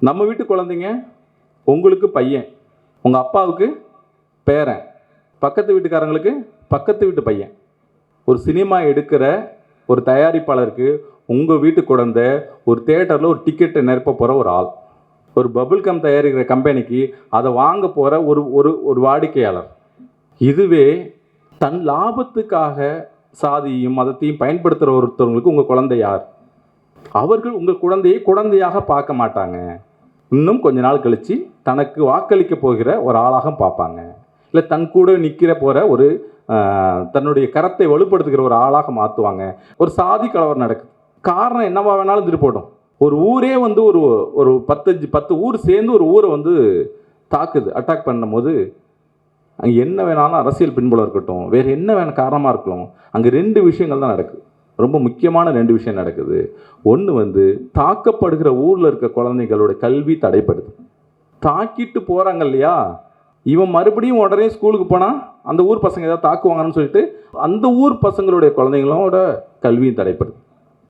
நம்ம வீட்டு குழந்தைங்க, உங்களுக்கு பையன், உங்கள் அப்பாவுக்கு பேரன், பக்கத்து வீட்டுக்காரங்களுக்கு பக்கத்து வீட்டு பையன். ஒரு சினிமா எடுக்கிற ஒரு தயாரிப்பாளருக்கு உங்கள் வீட்டு குழந்தை ஒரு தியேட்டரில் ஒரு டிக்கெட்டை நிரப்ப போகிற ஒரு ஆள், ஒரு பபுள் கம் தயாரிக்கிற கம்பெனிக்கு அதை வாங்க போகிற ஒரு ஒரு ஒரு வாடிக்கையாளர். இதுவே தன் லாபத்துக்காக சாதியையும் மதத்தையும் பயன்படுத்துகிற ஒருத்தவங்களுக்கு உங்கள் குழந்தை யார்? அவர்கள் உங்கள் குழந்தையை குழந்தையாக பார்க்க மாட்டாங்க. இன்னும் கொஞ்ச நாள் கழித்து தனக்கு வாக்களிக்க போகிற ஒரு ஆளாக பார்ப்பாங்க. இல்லை தன் கூட நிற்கிற போகிற ஒரு தன்னுடைய கரத்தை வலுப்படுத்துகிற ஒரு ஆளாக மாற்றுவாங்க. ஒரு சாதி கலவரம் நடக்குது. காரணம் என்னவா வேணாலும் திருப்போடும். ஒரு ஊரே வந்து ஒரு ஒரு 10 ஊர் சேர்ந்து ஒரு ஊரை வந்து தாக்குது, அட்டாக் பண்ணும்போது அங்கே என்ன வேணாலும் அரசியல் பின்புலம் இருக்கட்டும், வேறு என்ன வேணும் காரணமாக இருக்கலாம், அங்கே 2 விஷயங்கள் தான் நடக்குது. ரொம்ப முக்கியமான 2 விஷயம் நடக்குது. ஒன்று வந்து தாக்கப்படுகிற ஊரில் இருக்க குழந்தைங்களோட கல்வி தடைப்படுது. தாக்கிட்டு போகிறாங்க இல்லையா, இவன் மறுபடியும் உடனே ஸ்கூலுக்கு போனால் அந்த ஊர் பசங்க ஏதாவது தாக்குவாங்கன்னு சொல்லிட்டு அந்த ஊர் பசங்களுடைய குழந்தைங்களோட கல்வியும் தடைப்படுது.